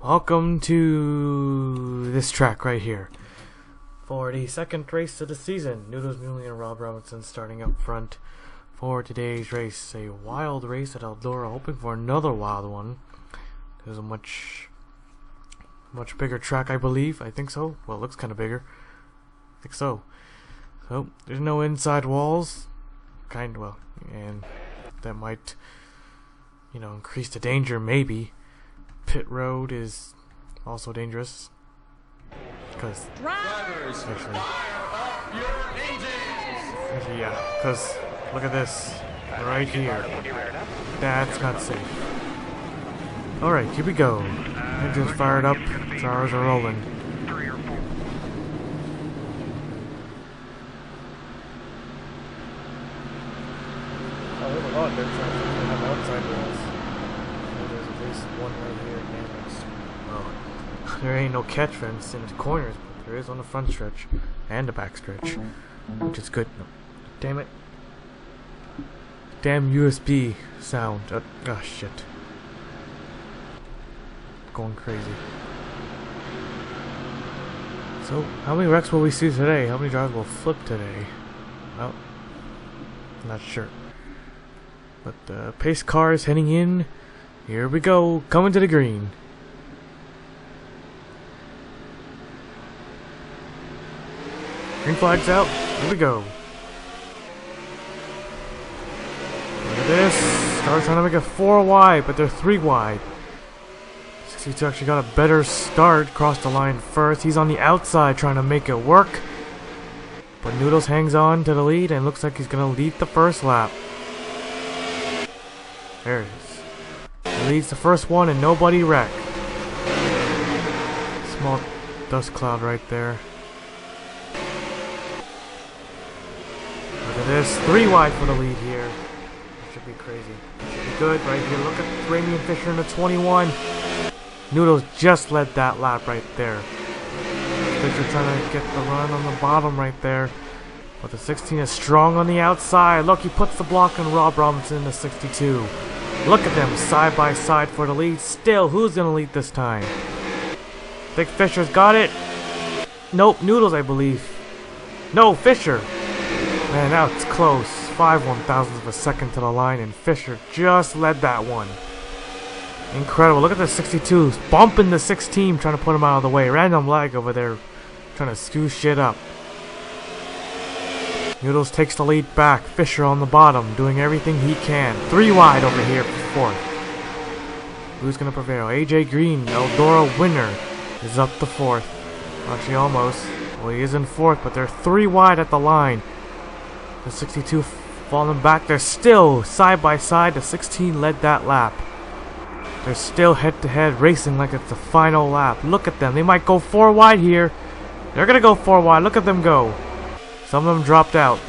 Welcome to this track right here. For the second race of the season, Noodles Muley and Rob Robinson starting up front for today's race. A wild race at Eldora, hoping for another wild one. There's a much bigger track, I believe. I think so. Well, it looks kind of bigger. I think so. So, there's no inside walls. And that might, increase the danger, maybe. Pit road is also dangerous. Because because look at this right here. That's not safe. Alright, here we go. Engines fired up, tires are rolling. Oh, there's a lot of dirt tracks that have outside walls. There's at least one right here at Canandaigua. Oh, there ain't no catch fence in the corners, but there is on the front stretch and the back stretch, which is good. No. Damn it. Damn USB sound. Oh shit. Going crazy. So, how many wrecks will we see today? How many drivers will flip today? Well, not sure. But the pace car is heading in. Here we go, coming to the green. Green flag's out. Here we go. Look at this. Cars trying to make it 4 wide, but they're 3 wide. 62 actually got a better start. Crossed the line first. He's on the outside trying to make it work. But Noodles hangs on to the lead and looks like he's going to lead the first lap. There it is. He leads the first one and nobody wrecked. Small dust cloud right there. Look at this. 3 wide for the lead here. That should be crazy. That should be good right here. Look at Ramy and Fisher in the 21. Noodles just led that lap right there. Fisher trying to get the run on the bottom right there. But the 16 is strong on the outside. Look, he puts the block on Rob Robinson in the 62. Look at them side by side for the lead. Still, who's going to lead this time? Think Fisher's got it? Nope, Noodles, I believe. No, Fisher. Man, now it's close. 5/1000ths of a second to the line, and Fisher just led that one. Incredible. Look at the 62s bumping the 16, trying to put him out of the way. Random lag over there, trying to skew shit up. Noodles takes the lead back. Fisher on the bottom, doing everything he can. 3 wide over here for 4th. Who's going to prevail? AJ Green, Eldora winner, is up to 4th. Actually, almost. Well, he is in 4th, but they're 3 wide at the line. The 62 falling back. They're still side by side. The 16 led that lap. They're still head to head, racing like it's the final lap. Look at them. They might go 4 wide here. They're going to go 4 wide. Look at them go. Some of them dropped out.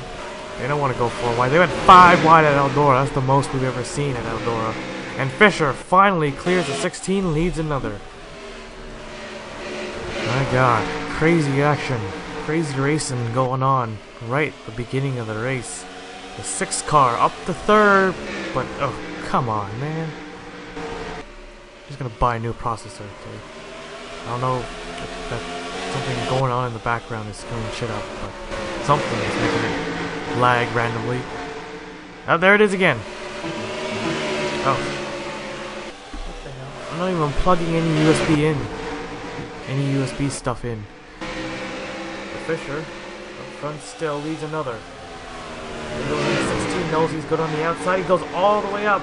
They don't want to go 4 wide. They went 5 wide at Eldora. That's the most we've ever seen at Eldora. And Fisher finally clears the 16, leads another. My God. Crazy action. Crazy racing going on right at the beginning of the race. The 6th car up to 3rd. But, oh, come on, man. Just going to buy a new processor. Okay? I don't know if that's something going on in the background is screwing shit up, but something is making it lag randomly. Oh, there it is again. Oh. What the hell? I'm not even plugging any USB in. Any USB stuff in. The Fisher, up front still leads another. The 16 knows he's good on the outside. He goes all the way up.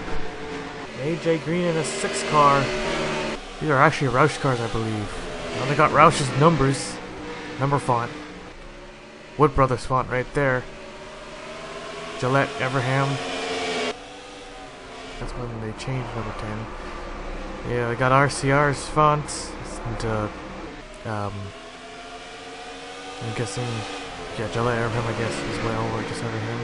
AJ Green in a 6 car. These are actually Roush cars, I believe. Now they got Roush's numbers. Number font. Wood Brothers font right there. Gillette, Everham. That's when they changed number 10. Yeah, they got RCR's fonts. And, I'm guessing, yeah, Gillette, Everham, I guess, as well, or just Everham.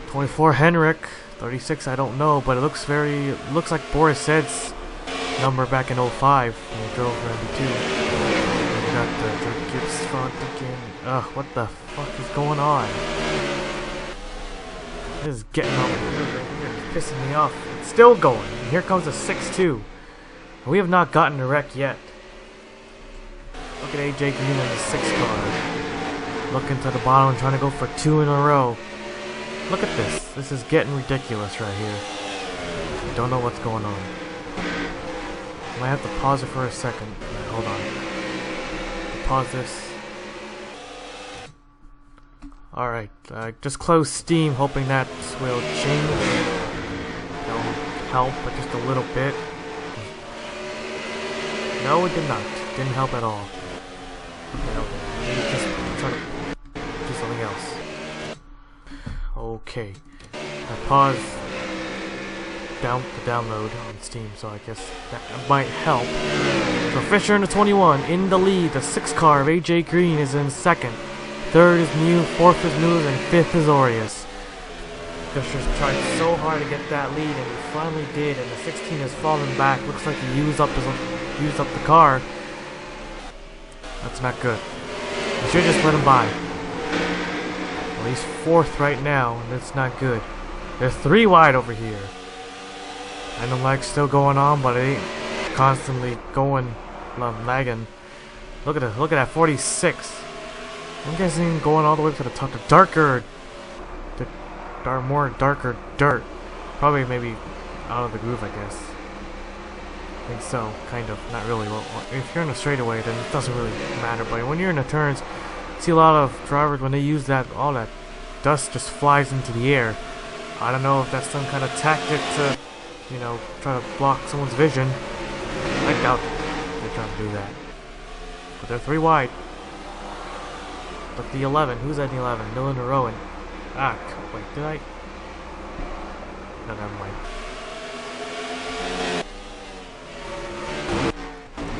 24 Henrik. 36, I don't know, but it looks like Boris Said's number back in 05 when he drove for MB2. We got the Gibbs font again. Ugh, what the fuck is going on? This is getting on my nerves right here. It's pissing me off. It's still going. And here comes a 6-2. We have not gotten a wreck yet. Look at AJ Green in the 6 car. Looking to the bottom and trying to go for 2 in a row. Look at this. This is getting ridiculous right here. I don't know what's going on. I might have to pause it for a second. Right, hold on. Pause this. Alright, just close Steam, hoping that will change. That'll help, but just a little bit. No, it did not. Didn't help at all. Just try to do something else. Okay. I paused the download on Steam, so I guess that might help. So Fisher in the 21, in the lead. The 6 car of AJ Green is in second. Third is Mew, fourth is News, and fifth is Aureus. Fisher's tried so hard to get that lead, and he finally did. And the 16 has fallen back. Looks like he used up the car. That's not good. You should just let him by. Well, he's fourth right now, and it's not good. They're 3 wide over here. I know lag's still going on, but it ain't constantly going lagging. Look at that 46. I'm guessing going all the way to the top. The more darker dirt. Probably maybe out of the groove, I guess. I think so, kind of. Not really. Well, if you're in a straightaway, then it doesn't really matter. But when you're in the turns, you see a lot of drivers when they use that, all that dust just flies into the air. I don't know if that's some kind of tactic to, you know, try to block someone's vision. I doubt they're trying to do that. But they're 3 wide. But the 11, who's at the 11? Dylan or Rowan? Ah, wait, did I? No, never mind.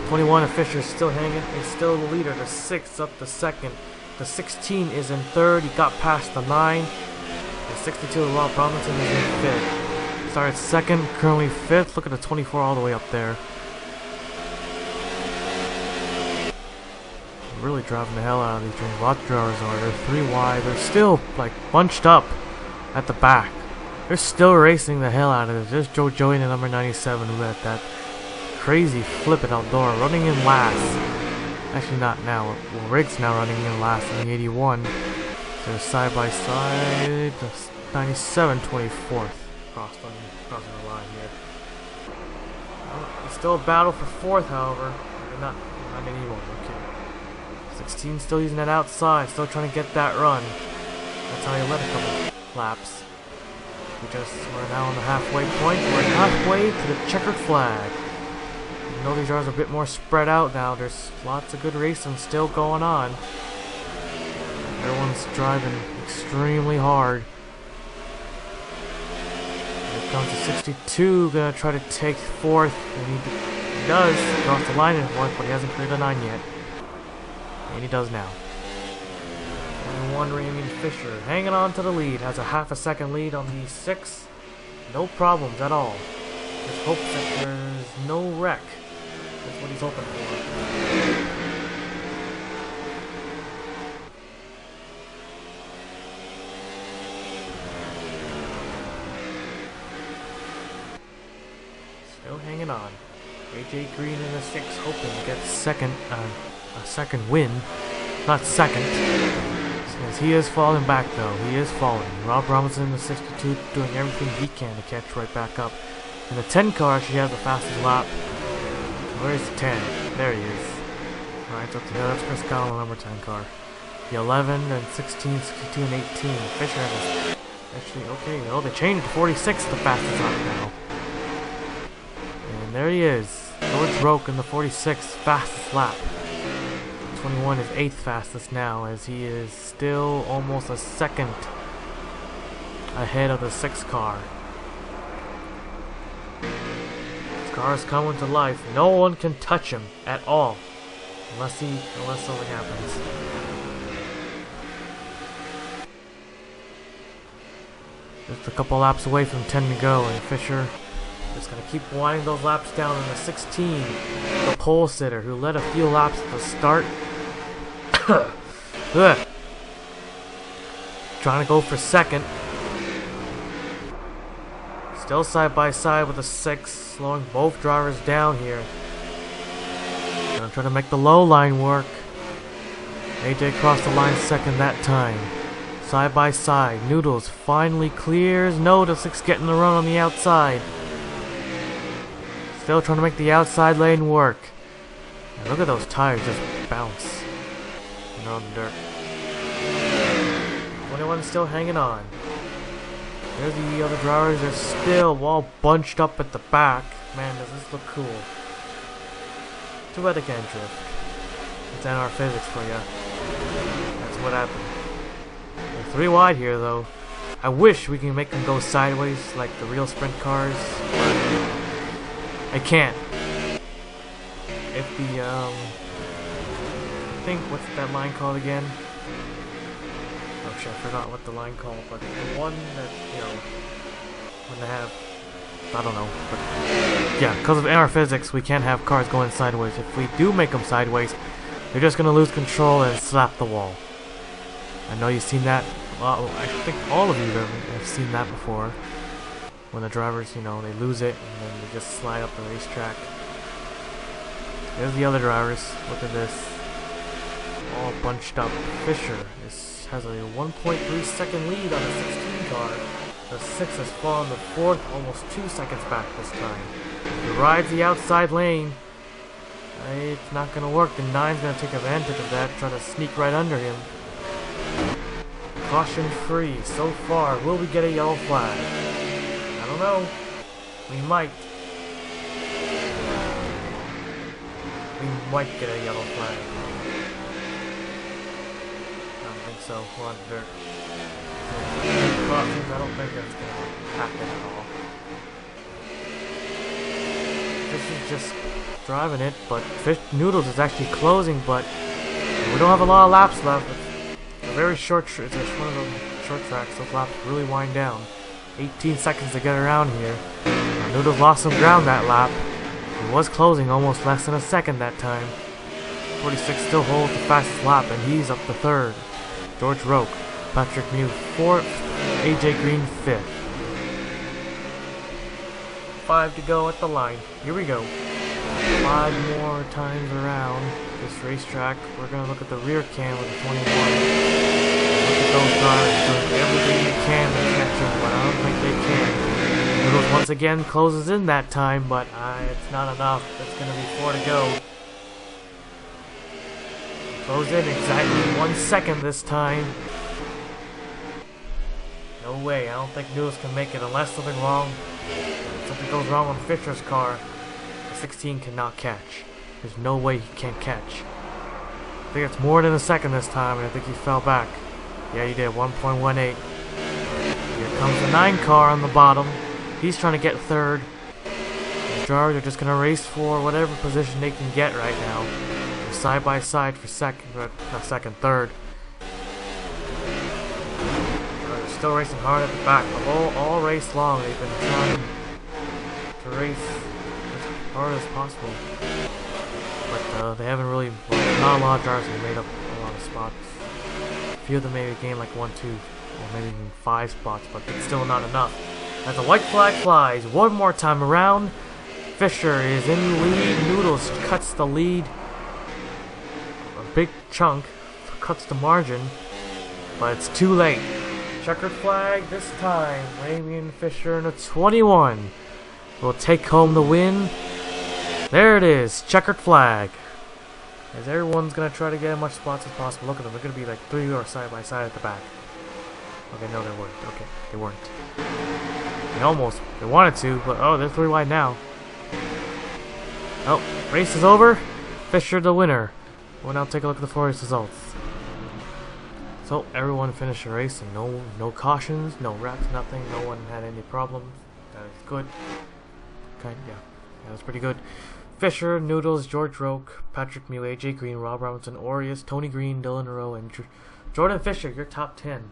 21 of Fisher's still hanging. He's still the leader. The 6 up the second. The 16 is in third. He got past the 9. The 62 of Rob Robinson is in fifth. Started second, currently fifth. Look at the 24 all the way up there. Really driving the hell out of these trains. Lots of drivers are. They're 3 wide. They're still like bunched up at the back. They're still racing the hell out of it. There's Joey in number 97 who had that crazy flip it outdoor, running in last. Actually, not now. Well, Riggs now running in last in the 81. They're side by side. The 97, 24th crossing the line here. It's still a battle for fourth, however. Not anymore. Okay. 16 still using that outside, still trying to get that run. That's how he led a couple laps. We're now on the halfway point. We're halfway to the checkered flag. You know these cars are a bit more spread out now. There's lots of good racing still going on. Everyone's driving extremely hard. Here comes the 62, gonna try to take fourth, and he does cross the line in fourth, but he hasn't cleared the 9 yet. And he does now. 21 Raymond Fisher hanging on to the lead. Has a half a second lead on the 6. No problems at all. Just hopes that there's no wreck. That's what he's hoping for. Still hanging on. AJ Green in the 6 hoping to get a second win. Not second. As he is falling back though. He is falling. Rob Robinson in the 62 doing everything he can to catch right back up. In the 10 car, she has the fastest lap. Where is the 10? There he is. Alright, so that's Chris Connell, the number 10 car. The 11, and 16, 62, and 18. Fisher has actually, okay, oh, they changed to 46, the fastest lap now. And there he is. George Roke in the 46th fastest lap. 21 is 8th fastest now, as he is still almost a second ahead of the 6 car. This car is coming to life. No one can touch him at all, unless something happens. Just a couple laps away from 10 to go, and Fisher just gonna keep winding those laps down in the 16. The pole sitter who led a few laps at the start. Trying to go for second. Still side by side with the 6, slowing both drivers down here. Gonna try to make the low line work. AJ crossed the line second that time. Side by side. Noodles finally clears. No, the 6 getting the run on the outside. Still trying to make the outside lane work. And look at those tires just bounce. And they're on the dirt. 21 still hanging on. There's the other drivers. They're still all bunched up at the back. Man, does this look cool. Too bad they can't drift. It's NR physics for you. That's what happened. They're 3 wide here, though. I wish we can make them go sideways like the real sprint cars. I can't. If the, I think, what's that line called again? Oh shit, I forgot what the line called, but the one that, you know, when they have, I don't know, but yeah, because of NR physics, we can't have cars going sideways. If we do make them sideways, they're just gonna lose control and slap the wall. I know you've seen that. Well, I think all of you have seen that before. When the drivers, you know, they lose it and then they just slide up the racetrack. There's the other drivers. Look at this. All bunched up. Fisher has a 1.3 second lead on the 16 car. The 6 has fallen to 4th, almost 2 seconds back this time. He rides the outside lane. It's not going to work. The 9's going to take advantage of that, try to sneak right under him. Caution free so far. Will we get a yellow flag? I don't know. We might. We might get a yellow flag. I don't think so. We're on dirt. Crossings, I don't think that's going to happen at all. This is just driving it, but Noodles is actually closing, but we don't have a lot of laps left. It's a very short, it's one of those short tracks, those laps really wind down. 18 seconds to get around here. Noodles lost some ground that lap. He was closing almost less than a second that time. 46 still holds the fastest lap, and he's up to 3rd. George Roke, Patrick Mew 4th, AJ Green 5th. 5 to go at the line. Here we go. 5 more times around this racetrack. We're going to look at the rear cam with the 21. Look at those drivers doing everything they can to catch him, but I don't think they can. Noodles once again closes in that time, but it's not enough. It's going to be 4 to go. Close in exactly 1 second this time. No way. I don't think Noodles can make it unless something goes wrong on Fisher's car. The 16 cannot catch. There's no way he can't catch. I think it's more than a second this time, and I think he fell back. Yeah, he did. 1.18. Here comes the 9 car on the bottom. He's trying to get 3rd. The drivers are just going to race for whatever position they can get right now. They're side by side for third. They're still racing hard at the back. All race long, they've been trying to race as hard as possible. But they haven't really, not a lot of drivers have made up a lot of spots. A few of them maybe gained like 1, 2, or maybe even 5 spots, but it's still not enough. As the white flag flies, one more time around. Fisher is in the lead. Noodles cuts the lead. A big chunk. Cuts the margin. But it's too late. Checkered flag this time. Ramian Fisher in a 21 will take home the win. There it is. Checkered flag. As everyone's going to try to get as much spots as possible. Look at them. They're going to be like 3 or side by side at the back. Okay, no, they weren't. Okay, they weren't. They wanted to, but oh, they're 3 wide now. Oh, race is over. Fisher the winner. We'll now take a look at the race results. So everyone finished the race, and no cautions, no wrecks, nothing. No one had any problems. That is good. Okay, yeah, that was pretty good. Fisher, Noodles, George Roke, Patrick Mew, AJ Green, Rob Robinson, Aureus, Tony Green, Dylan Rowe, and Jordan Fisher. Your top 10.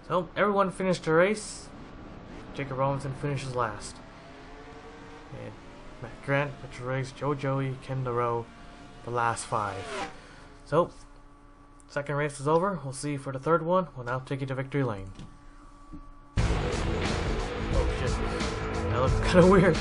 So everyone finished the race. Jacob Robinson finishes last. And Matt Grant, Mitchell Riggs, Joe Joey, Ken LaRoe, the last 5. So, second race is over. We'll see you for the third one. We'll now take you to victory lane. Oh shit. That looks kind of weird.